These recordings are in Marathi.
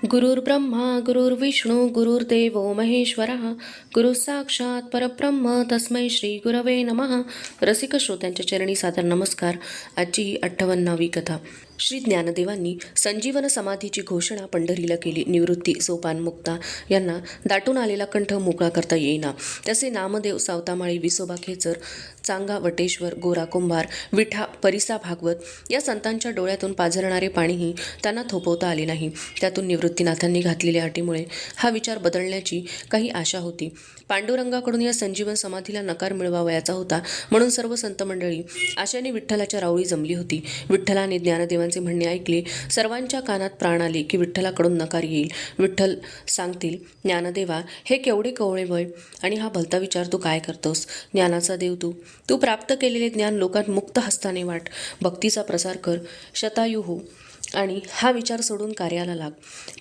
गुरुर्ब्रह्मा गुरुर्विष्णू गुरुर्देवो महेश्वरः गुरु साक्षात परब्रह्म तस्मै श्री गुरवे नमः. रसिक श्रोत्यांच्या चरणी सादर नमस्कार. आजची ही 58वी कथा. श्री ज्ञानदेवांनी संजीवन समाधीची घोषणा पंढरीला केली. निवृत्ती सोपान मुक्ता यांना दाटून आलेला कंठ मोकळा करता येईना. तसे नामदेव, सावतामाळी, विसोबा खेचर, चांगा वटेश्वर, गोरा कुंभार, विठा, परिसा भागवत या संतांच्या डोळ्यातून पाझरणारे पाणीही त्यांना थोपवता आले नाही. त्यातून निवृत्तीनाथांनी घातलेल्या अटीमुळे हा विचार बदलण्याची काही आशा होती. पांडुरंगाकडून या संजीवन समाधीला नकार मिळवावयाचा होता, म्हणून सर्व संत मंडळी आशाने विठ्ठलाच्या रावळी जमली होती. विठ्ठलाने ज्ञानदेवांचे म्हणणे ऐकले. सर्वांच्या कानात प्राण आले की विठ्ठलाकडून नकार येईल. विठ्ठल सांगतील, ज्ञानदेवा, हे केवढे कवळे वय आणि हा भलता विचार तू काय करतोस? ज्ञानाचा देव तू प्राप्त केलेले ज्ञान लोकात मुक्त हस्ताने वाट. भक्तीचा प्रसार कर, शतायू हो आणि हा विचार सोडून कार्याला लाग.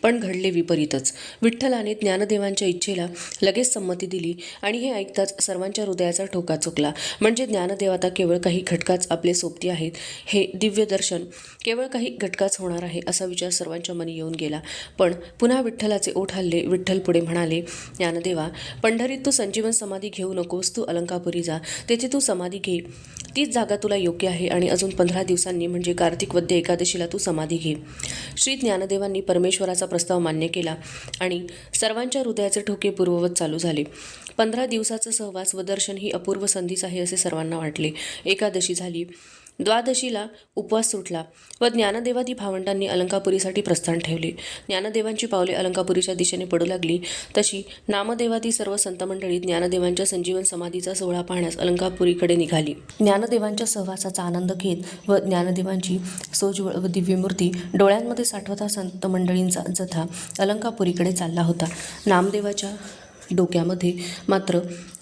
पण घडले विपरीतच. विठ्ठलाने ज्ञानदेवांच्या इच्छेला लगेच संमती दिली आणि हे ऐकताच सर्वांच्या हृदयाचा ठोका चुकला. म्हणजे ज्ञानदेव आता केवळ काही घटकाच आपले सोबती आहेत. हे दिव्य दर्शन केवळ काही घटकाच होणार आहे असा विचार सर्वांच्या मनी येऊन गेला. पण पुन्हा विठ्ठलाचे ओठ हलले. विठ्ठल पुढे म्हणाले, ज्ञानदेवा, पंढरीत तू संजीवन समाधी घेऊ नकोस. तू अलंकापुरी जा, तेथे तू समाधी घे. तीच जागा तुला योग्य आहे आणि अजून 15 दिवसांनी म्हणजे कार्तिक वद्य एकादशीला तू समाधी घे. श्री ज्ञानदेवांनी परमेश्वराचा प्रस्ताव मान्य केला आणि सर्वांच्या हृदयाचे ठोके पूर्ववत चालू झाले. 15 दिवसाचं सहवास व दर्शन ही अपूर्व संधीच आहे असे सर्वांना वाटले. एकादशी झाली. द्वादशीला उपवास सुटला व ज्ञानदेवादी भावंडांनी अलंकापुरीसाठी प्रस्थान ठेवले. ज्ञानदेवांची पावले अलंकापुरीच्या दिशेने पडू लागली तशी नामदेवादी सर्व संत मंडळी ज्ञानदेवांच्या संजीवन समाधीचा सोहळा पाहण्यास अलंकापुरीकडे निघाली. ज्ञानदेवांच्या सहवासाचा आनंद घेत व ज्ञानदेवांची सोज्वळ व दिव्य मूर्ती डोळ्यांमध्ये साठवता संत मंडळींचा जथा अलंकापुरीकडे चालला होता. नामदेवाच्या डोक्यामध्ये मात्र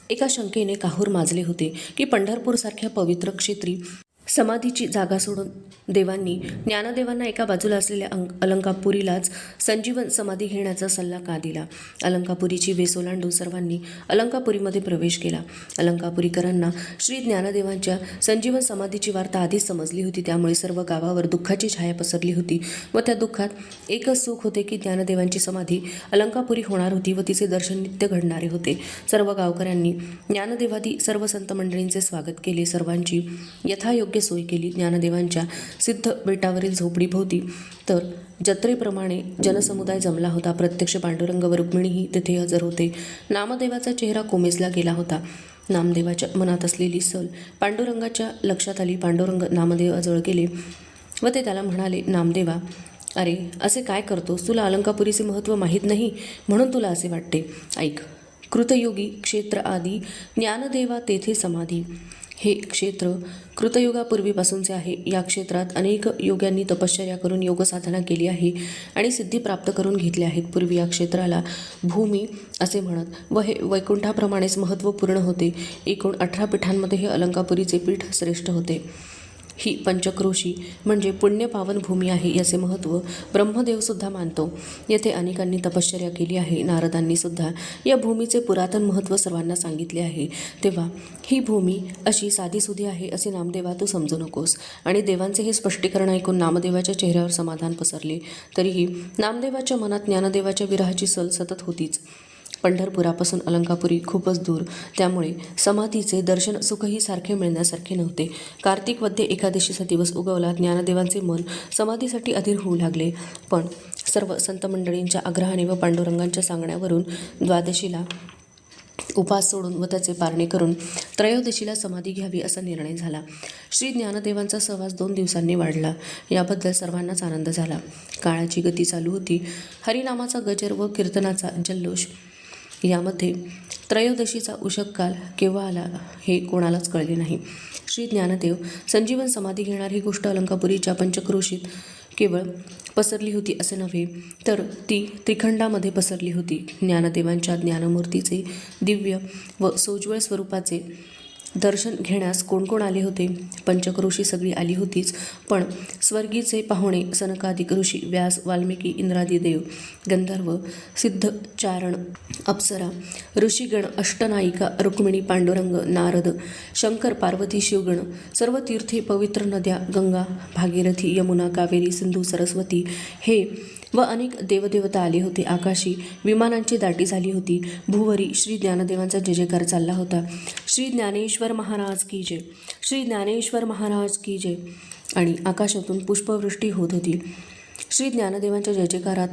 एका शंकेने काहूर माजले होते की पंढरपूरसारख्या पवित्र क्षेत्री समाधीची जागा सोडून देवांनी ज्ञानदेवांना एका बाजूला असलेल्या अलंकापुरीलाच संजीवन समाधी घेण्याचा सल्ला का दिला. अलंकापुरीची वेस ओलांडून सर्वांनी अलंकापुरीमध्ये प्रवेश केला. अलंकापुरीकरांना श्री ज्ञानदेवांच्या संजीवन समाधीची वार्ता आधीच समजली होती. त्यामुळे सर्व गावावर दुःखाची छाया पसरली होती व त्या दुःखात एकच सुख होते की ज्ञानदेवांची समाधी अलंकापुरी होणार होती व तिचे दर्शन नित्य घडणारे होते. सर्व गावकऱ्यांनी ज्ञानदेवादी सर्व संत मंडळींचे स्वागत केले. सर्वांची यथायोग्य सोय केली. ज्ञानदेवांच्या सिद्ध बेटावरील झोपडीभोवती तर जत्रेप्रमाणे जनसमुदाय जमला होता. प्रत्यक्ष पांडुरंग व रुक्मिणीही तेथे हजर होते. नामदेवाचा चेहरा कोमेजला गेला होता. नामदेवाच्या मनात असलेली सल पांडुरंगाच्या लक्षात आली. पांडुरंग नामदेवाजवळ गेले व ते त्याला म्हणाले, नामदेवा, अरे असे काय करतोस? तुला अलंकापुरीचे महत्त्व माहीत नाही म्हणून तुला असे वाटते. ऐक, कृतयुगी क्षेत्र आदी ज्ञानदेवा तेथे समाधी. हे क्षेत्र कृतयुगापूर्वीपासूनचे आहे. या क्षेत्रात अनेक योग्यांनी तपश्चर्या करून योगसाधना केली आहे आणि सिद्धी प्राप्त करून घेतल्या आहेत. पूर्वी या क्षेत्राला भूमी असे म्हणत व हे वैकुंठाप्रमाणेच महत्त्वपूर्ण होते. एकूण 18 पीठांमध्ये हे अलंकापुरीचे पीठ श्रेष्ठ होते. ही पंचक्रोशी म्हणजे पुण्यपावन भूमी आहे याचे महत्त्व ब्रह्मदेवसुद्धा मानतो. येथे अनेकांनी तपश्चर्या केली आहे. नारदांनी सुद्धा या भूमीचे पुरातन महत्त्व सर्वांना सांगितले आहे. तेव्हा ही भूमी अशी साधीसुधी आहे असे नामदेवा तू समजू नकोस. आणि देवांचे हे स्पष्टीकरण ऐकून नामदेवाच्या चेहऱ्यावर समाधान पसरले. तरीही नामदेवाच्या मनात ज्ञानदेवाच्या विरहाची सल सतत होतीच. पंढरपुरापासून अलंकापुरी खूपच दूर, त्यामुळे समाधीचे दर्शन सुखही सारखे मिळण्यासारखे नव्हते. कार्तिक वद्य एकादशीचा दिवस उगवला. ज्ञानदेवांचे मन समाधीसाठी अधीर होऊ लागले. पण सर्व संत मंडळींच्या आग्रहाने व पांडुरंगांच्या सांगण्यावरून द्वादशीला उपास सोडून व त्याचे पारणे करून त्रयोदशीला समाधी घ्यावी असा निर्णय झाला. श्री ज्ञानदेवांचा सहवास 2 दिवसांनी वाढला. याबद्दल सर्वांनाच आनंद झाला. काळाची गती चालू होती. हरिनामाचा गजर व कीर्तनाचा जल्लोष. यामध्ये त्रयोदशीचा उषक काल केव्हा आला हे कोणालाच कळले नाही. श्री ज्ञानदेव संजीवन समाधी घेणार ही गोष्ट अलंकापुरीच्या पंचक्रोशीत केवळ पसरली होती असे नव्हे, तर ती त्रिखंडामध्ये पसरली होती. ज्ञानदेवांच्या ज्ञानमूर्तीचे दिव्य व सोज्वळ स्वरूपाचे दर्शन घेण्यास कोण कोण आले होते? पंचक्रोशी सगळी आली होतीच, पण स्वर्गीचे पाहुणे सनकादिक ऋषी, व्यास, वाल्मिकी, इंद्रादी देव, गंधर्व, सिद्धचारण, अप्सरा, ऋषीगण, अष्टनायिका, रुक्मिणी, पांडुरंग, नारद, शंकर, पार्वती, शिवगण, सर्व तीर्थे, पवित्र नद्या, गंगा, भागीरथी, यमुना, कावेरी, सिंधू, सरस्वती हे व अनेक देवदेवता आले होते. आकाशी विमानांची दाटी झाली होती. भूवरी श्री ज्ञानदेवांचा जय जयकार चालला होता. श्री ज्ञानेश्वर महाराज की जय, श्री ज्ञानेश्वर महाराज की जय. आणि आकाशातून पुष्पवृष्टी होत होती. श्री ज्ञानदेवांच्या जय जयकारात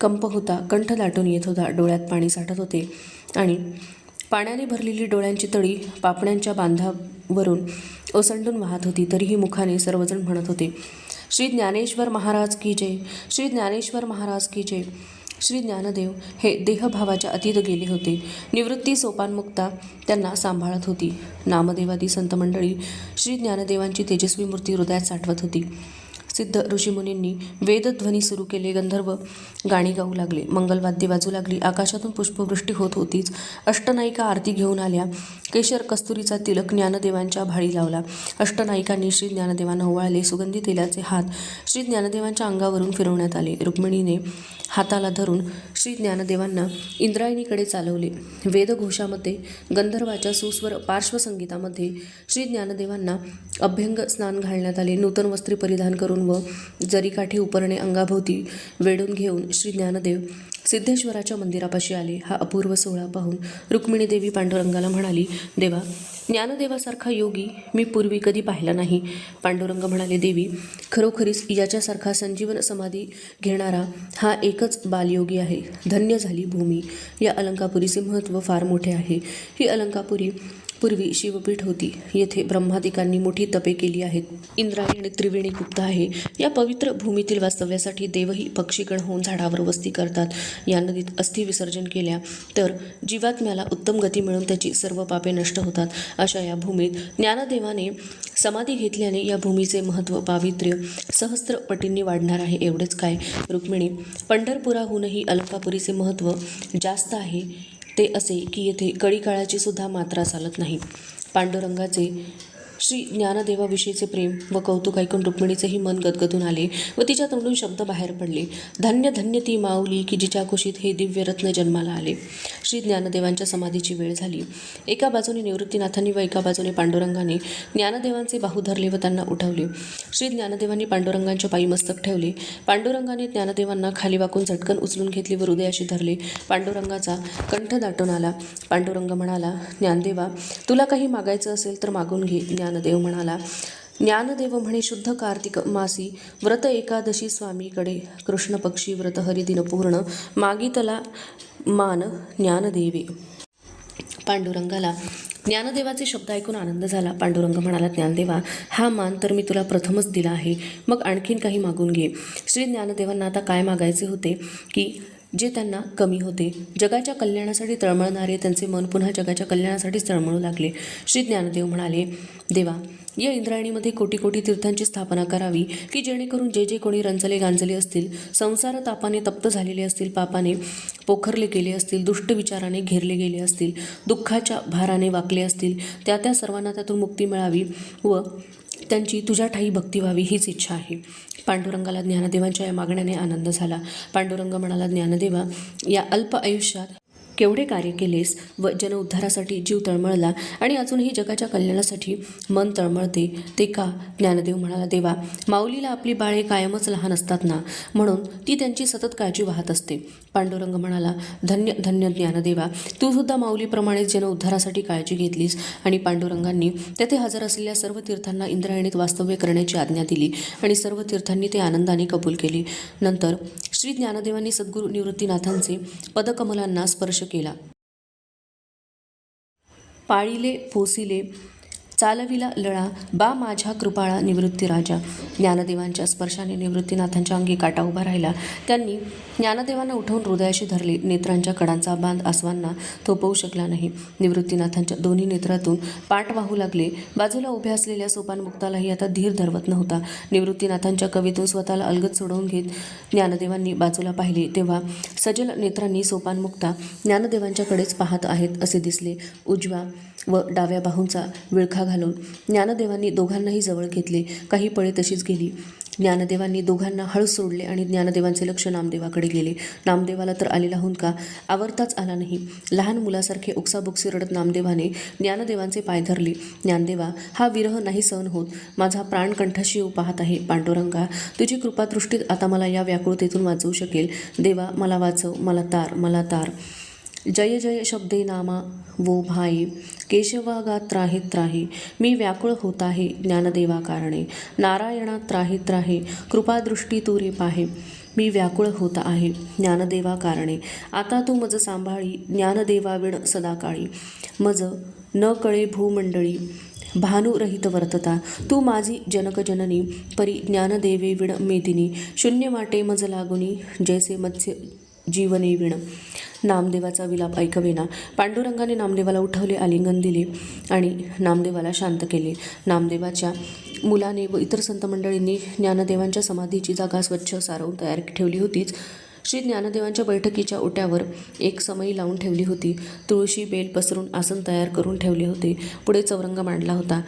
कंप होता, कंठ दाटून येत होता, डोळ्यात पाणी साठत होते आणि पाण्याने भरलेली डोळ्यांची तळी पापण्यांच्या बांधावरून ओसंडून वाहत होती. तरीही मुखाने सर्वजण म्हणत होते, श्री ज्ञानेश्वर महाराज की जय, श्री ज्ञानेश्वर महाराज की जय. श्री ज्ञानदेव हे देहभावाच्या अतीत गेले होते. निवृत्ती सोपानमुक्ता त्यांना सांभाळत होती. नामदेवादी संत मंडळी श्री ज्ञानदेवांची तेजस्वी मूर्ती हृदयात साठवत होती. सिद्ध ऋषीमुनींनी वेदध्वनी सुरू केले. गंधर्व गाणी गाऊ लागले. मंगलवाद्ये वाजू लागली. आकाशातून पुष्पवृष्टी होत होतीच. अष्टनायिका आरती घेऊन आल्या. केशर कस्तुरीचा तिलक ज्ञानदेवांच्या भाळी लावला. अष्टनायिकांनी श्री ज्ञानदेवांना ओवाळले. सुगंधी तेलाचे हात श्री ज्ञानदेवांच्या अंगावरून फिरवण्यात आले. रुक्मिणीने हाताला धरून श्री ज्ञानदेवांना इंद्रायणीकडे चालवले. वेदघोषामध्ये, गंधर्वाच्या सुस्वर पार्श्वसंगीतामध्ये श्री ज्ञानदेवांना अभ्यंग स्नान घालण्यात आले. नूतन वस्त्रे परिधान करून व जरीकाठी उपरणे अंगाभोवती वेढून घेऊन श्री ज्ञानदेव सिद्धेश्वराच्या मंदिरापाशी आले. हा अपूर्व सोहळा पाहून रुक्मिणी देवी पांडुरंगाला म्हणाली, देवा, ज्ञानदेवासारखा योगी मी पूर्वी कधी पाहिला नाही. पांडुरंग म्हणाले, देवी, खरोखरीच याच्यासारखा संजीवन समाधी घेणारा हा एकच बालयोगी आहे. धन्य झाली भूमी. या अलंकापुरीचे महत्त्व फार मोठे आहे. ही अलंकापुरी पूर्वी शिवपीठ होती. येथे ब्रह्मादिकांनी मोठी तपे केली आहेत. इंद्रायणी आणि त्रिवेणी गुप्त आहे. या पवित्र भूमीतील वास्तव्यासाठी देवही पक्षीगण होऊन झाडावर वस्ती करतात. या नदीत अस्थि विसर्जन केल्या तर जीवात्म्याला उत्तम गती मिळून त्याची सर्व पापे नष्ट होतात. अशा या भूमीत ज्ञानदेवाने समाधी घेतल्याने या भूमीचे महत्त्व, पावित्र्य सहस्त्र पटींनी वाढणार आहे. एवढेच काय, रुक्मिणी, पंढरपुराहूनही अलंकापुरीचे महत्त्व जास्त आहे. ते असे की येथे कळीकाळाची सुद्धा मात्रा चालत नाही. पांडुरंगाचे श्री ज्ञानदेवाविषयीचे प्रेम व कौतुक ऐकून रुक्मिणीचेही मन गदगदून आले व तिच्या तोंडून शब्द बाहेर पडले. धन्य धन्य ती माऊली की जिच्या कुशीत हे दिव्य रत्न जन्माला आले. श्री ज्ञानदेवांच्या समाधीची वेळ झाली. एका बाजूने निवृत्तीनाथांनी व एका बाजूने पांडुरंगाने ज्ञानदेवांचे बाहू धरले व त्यांना उठवले. श्री ज्ञानदेवांनी पांडुरंगांच्या पायी मस्तक ठेवले. पांडुरंगाने ज्ञानदेवांना खाली वाकून झटकन उचलून घेतले व हृदयाशी धरले. पांडुरंगाचा कंठ दाटून आला. पांडुरंग म्हणाला, ज्ञानदेवा, तुला काही मागायचं असेल तर मागून घे. ज्ञानदेव म्हणाला, ज्ञानदेव म्हणे, शुद्ध कार्तिक मासी व्रत एकादशी स्वामीकडे कृष्ण पक्षी व्रत हरिदिन पूर्ण मागितला मान ज्ञानदेवे. पांडुरंगाला ज्ञानदेवाचे शब्द ऐकून आनंद झाला. पांडुरंग म्हणाला, ज्ञानदेवा, हा मान तर मी तुला प्रथमच दिला आहे, मग आणखीन काही मागून घे. श्री ज्ञानदेवांना आता काय मागायचे होते की जे त्यांना कमी होते. जगाच्या कल्याणासाठी तळमळणारे त्यांचे मन पुन्हा जगाच्या कल्याणासाठीच तळमळू लागले. श्री ज्ञानदेव म्हणाले, देवा, या इंद्रायणीमध्ये कोटी कोटी तीर्थांची स्थापना करावी की जेणेकरून जे जे कोणी रंजले गांजले असतील, संसार तापाने तप्त झालेले असतील, पापाने पोखरले गेले असतील, दुष्ट विचाराने घेरले गेले असतील, दुःखाच्या भाराने वाकले असतील, त्या सर्वांना त्यातून मुक्ती मिळावी व त्यांची तुझ्या ठाई भक्ती व्हावी हीच इच्छा आहे. पांडुरंगाला ज्ञानदेवांच्या या मागण्याने आनंद झाला. पांडुरंग म्हणाला, ज्ञानदेवा, या अल्प आयुष्यात केवढे कार्य केलेस व जनउद्धारासाठी जीव तळमळला आणि अजूनही जगाच्या कल्याणासाठी मन तळमळते ते का? ज्ञानदेव म्हणाला, देवा, माऊलीला आपली बाळे कायमच लहान असतात ना, म्हणून ती त्यांची सतत काळजी वाहत असते. पांडुरंग म्हणाला, धन्य धन्य ज्ञानदेवा, तू सुद्धा माऊलीप्रमाणेच जनउद्धारासाठी काळजी घेतलीस. आणि पांडुरंगांनी तेथे हजर असलेल्या सर्व तीर्थांना इंद्रायणीत वास्तव्य करण्याची आज्ञा दिली आणि सर्व तीर्थांनी ते आनंदाने कबूल केले. नंतर श्री ज्ञानदेवांनी सद्गुरू निवृत्तीनाथांचे पदकमलांना स्पर्श केला. पाळीले पोसिले चालविला लळा बा माझ्या कृपाळा निवृत्ती राजा. ज्ञानदेवांच्या स्पर्शाने निवृत्तीनाथांच्या अंगी काटा उभा राहिला. त्यांनी ज्ञानदेवांना उठवून हृदयाशी धरले. नेत्रांच्या कडांचा बांध आसवांना थोपवू शकला नाही. निवृत्तीनाथांच्या दोन्ही नेत्रातून पाठ वाहू लागले. बाजूला उभ्या असलेल्या सोपानमुक्तालाही आता धीर धरवत नव्हता. निवृत्तीनाथांच्या कवीतून स्वतःला अलगद सोडवून घेत ज्ञानदेवांनी बाजूला पाहिले तेव्हा सजल नेत्रांनी सोपानमुक्ता ज्ञानदेवांच्याकडेच पाहत आहेत असे दिसले. उजव्या व डाव्या बाहूंचा विळखा घालून ज्ञानदेवांनी दोघांनाही जवळ घेतले. काही पळे तशीच गेली. ज्ञानदेवांनी दोघांना हळ सोडले आणि ज्ञानदेवांचे लक्ष नामदेवाकडे गेले. नामदेवाला तर आलेला हुंदका आवरताच आला नाही. लहान मुलासारखे ओक्साबोक्सी रडत नामदेवाने ज्ञानदेवांचे पाय धरले. ज्ञानदेवा, हा विरह नाही सहन होत. माझा प्राण कंठाशी येऊ पाहत आहे. पांडुरंगा, तुझी कृपादृष्टीत आता मला या व्याकुळतेतून वाचवू शकेल. देवा, मला वाचव, मला तार, मला तार. जय जय शब्दे नामा वो भाई, केशवा गा त्राही त्राही. मी व्याकुळ होत आहे ज्ञानदेवा कारणे. नारायणा त्राही त्राही, कृपादृष्टी तू रे पाहे. मी व्याकुळ होत आहे ज्ञानदेवा कारणे. आता तू मज सांभाळी, ज्ञानदेवा विण सदाकाळी. मज न कळे भूमंडळी, भानुरहित वर्तता. तू माझी जनकजननी, परी ज्ञानदेवे विण मेदिनी. शून्य वाटे मज लागुनी, जैसे मत्स्य जीवने विण. नामदेवाचा विलाप ऐकवेना. पांडुरंगाने नामदेवाला उठवले, आलिंगन दिले आणि नामदेवाला शांत केले. नामदेवाच्या मुलाने व इतर संत मंडळींनी ज्ञानदेवांच्या समाधीची जागा स्वच्छ सारवून तयार ठेवली होतीच. श्री ज्ञानदेवांच्या बैठकीच्या ओट्यावर एक समई लावून ठेवली होती. तुळशी बेल पसरून आसन तयार करून ठेवले होते. पुढे चौरंग मांडला होता.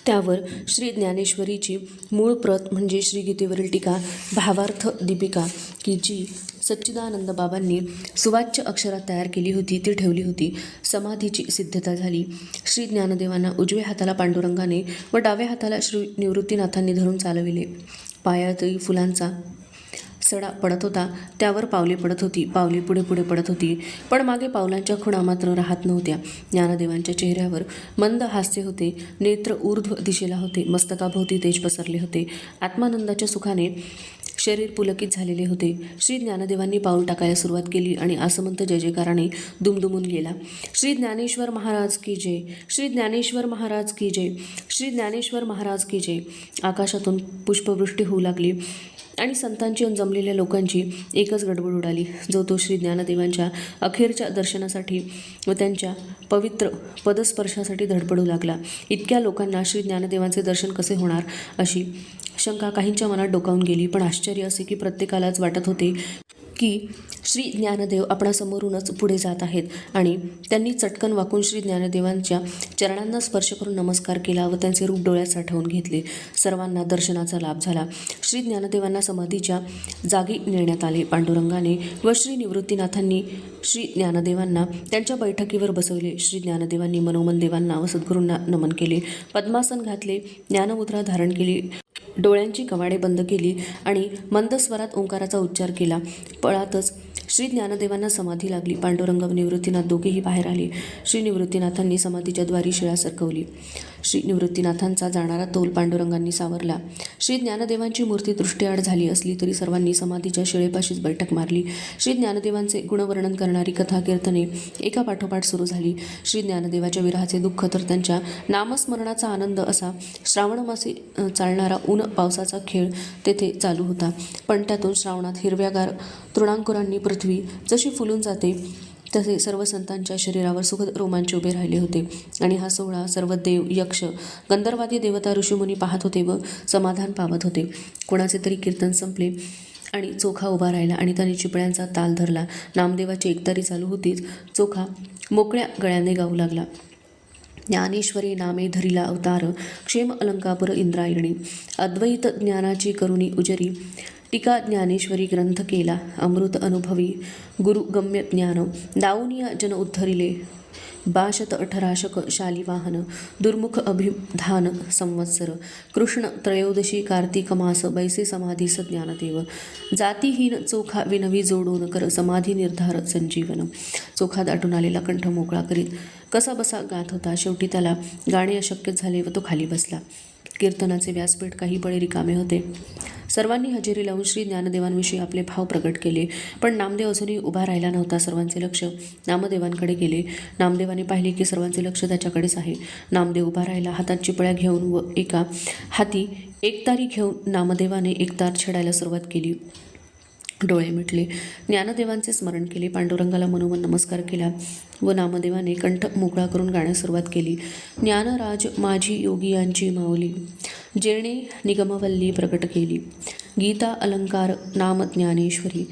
त्यावर श्री ज्ञानेश्वरीची मूळ प्रत म्हणजे श्रीगीतेवरील टीका, भावार्थ दीपिका, की जी सच्चिदानंद बाबांनी सुवाच्य अक्षरात तयार केली होती ती ठेवली होती. समाधीची सिद्धता झाली. श्री ज्ञानदेवांना उजव्या हाताला पांडुरंगाने व डाव्या हाताला श्री निवृत्तीनाथांनी धरून चालविले. पायातही फुलांचा सडा पडत होता. त्यावर पावले पडत होती. पावले पुढे पुढे पडत होती, पण मागे पावलांच्या खुणा मात्र राहत नव्हत्या. ज्ञानदेवांच्या चेहऱ्यावर मंद हास्य होते. नेत्र ऊर्ध्व दिशेला होते. मस्तकाभोवती तेज पसरले होते. आत्मानंदाच्या सुखाने शरीर पुलकित झालेले होते. श्री ज्ञानदेवांनी पाऊल टाकायला सुरुवात केली आणि आसमंत जय जयकाराने दुमदुमून गेला. श्री ज्ञानेश्वर महाराज की जय, श्री ज्ञानेश्वर महाराज की जय, श्री ज्ञानेश्वर महाराज की जय. आकाशातून पुष्पवृष्टी होऊ लागली आणि संतांची आणि जमलेल्या लोकांची एकच गडबड उडाली, जो तो श्री ज्ञानदेवांच्या अखेरच्या दर्शनासाठी व त्यांच्या पवित्र पदस्पर्शासाठी धडपडू लागला. इतक्या लोकांना श्री ज्ञानदेवांचे दर्शन कसे होणार अशी शंका काहींच्या मनात डोकावून गेली. पण आश्चर्य असे की प्रत्येकालाच वाटत होते की श्री ज्ञानदेव आपणासमोरूनच पुढे जात आहेत आणि त्यांनी चटकन वाकून श्री ज्ञानदेवांच्या चरणांना स्पर्श करून नमस्कार केला व त्यांचे रूप डोळ्यात साठवून घेतले. सर्वांना दर्शनाचा लाभ झाला. श्री ज्ञानदेवांना समाधीच्या जागी नेण्यात आले. पांडुरंगाने व श्री निवृत्तीनाथांनी श्री ज्ञानदेवांना त्यांच्या बैठकीवर बसवले. श्री ज्ञानदेवांनी मनोमन देवांना व सद्गुरूंना नमन केले. पद्मासन घातले. ज्ञानमुद्रा धारण केली. डोळ्यांची कवाडे बंद केली आणि मंद स्वरात ओंकाराचा उच्चार केला. पळातच श्री ज्ञानदेवांना समाधी लागली. पांडुरंग व निवृत्तीनाथ दोघेही बाहेर आले. श्री निवृत्तीनाथांनी समाधीच्या द्वारी शिळा सरकवली. श्री निवृत्तीनाथांचा जाणारा तोल पांडुरंगांनी सावरला. श्री ज्ञानदेवांची मूर्ती दृष्टीआड झाली असली तरी सर्वांनी समाधीच्या शिळेपाशीच बैठक मारली. श्री ज्ञानदेवांचे गुणवर्णन करणारी कथा कीर्तने एका पाठोपाठ सुरू झाली. श्री ज्ञानदेवाच्या विरहाचे दुःख तर त्यांच्या नामस्मरणाचा आनंद असा श्रावण मासी चालणारा ऊन पावसाचा खेळ तेथे चालू होता. पण त्यातून श्रावणात हिरव्यागार तृणांकुरांनी पृथ्वी जशी फुलून जाते तसे सर्व संतांच्या शरीरावर सुखद रोमांच उभे राहिले होते. आणि हा सोहळा सर्व देव, यक्ष, गंधर्वादी देवता, ऋषीमुनी पाहत होते व समाधान पावत होते. कोणाचे तरी कीर्तन संपले आणि चोखा उभा राहिला आणि त्याने चिपळ्यांचा ताल धरला. नामदेवाची एकतारी चालू होतीच. चोखा मोकळ्या गळ्याने गाऊ लागला. ज्ञानेश्वरी नामे धरिला अवतार, क्षेम अलंकापुर इंद्रायणी. अद्वैत ज्ञानाची करुणी उजरी, टीका ज्ञानेश्वरी ग्रंथ केला. अमृत अनुभवी गुरु गम्य ज्ञान, दाऊनिया जन उद्धरिले. 62 शालिवाहन, दुर्मुख अभिधान संवत्सर. कृष्ण त्रयोदशी कार्तिक मास, बैसे समाधीस ज्ञानदेव. जातीहीन चोखा विनवी जोडून कर, समाधी निर्धार संजीवन. चोखा दाटून आलेला कंठ मोकळा करीत कसा बसा गात होता. शेवटी त्याला गाणे अशक्य झाले व तो खाली बसला. कीर्तनाचे व्यासपीठ काही बळे रिकामे होते. सर्वांनी हजेरी लावून श्री ज्ञानदेवांविषयी आपले भाव प्रकट केले. पण नामदेव अजूनही उभा राहिला नव्हता. सर्वांचे लक्ष नामदेवांकडे गेले. नामदेवाने पाहिले की सर्वांचे लक्ष त्याच्याकडेच आहे. नामदेव उभा राहिला, हातात चिपळ्या घेऊन व एका हाती एकतारी घेऊन. नामदेवाने एकतार छेडायला सुरुवात केली. डोळे मिटले. ज्ञानदेवांचे स्मरण केले. पांडुरंगाला मनोमन नमस्कार केला व नामदेवाने कंठ मोकळा करून गाण्यास सुरुवात केली. ज्ञानराज माझी योगियांची माऊली, जेणे निगमवल्ली प्रकट केली. गीता अलंकार नाम ज्ञानेश्वरी,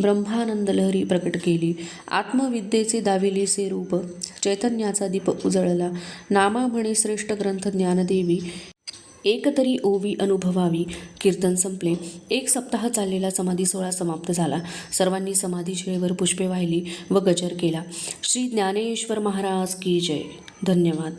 ब्रह्मानंद लहरी प्रकट केली. आत्मविद्येचे दाविलेसे रूप, चैतन्याचा दीप उजळला. नामा म्हणे श्रेष्ठ ग्रंथ ज्ञानदेवी, एक तरी ओवी अनुभवावी कीर्तन संपले. 1 सप्ताह चाललेला समाधी सोहळा समाप्त झाला. सर्वांनी समाधी शिळेवर पुष्पे वाहिली व गजर केला. श्री ज्ञानेश्वर महाराज की जय. धन्यवाद.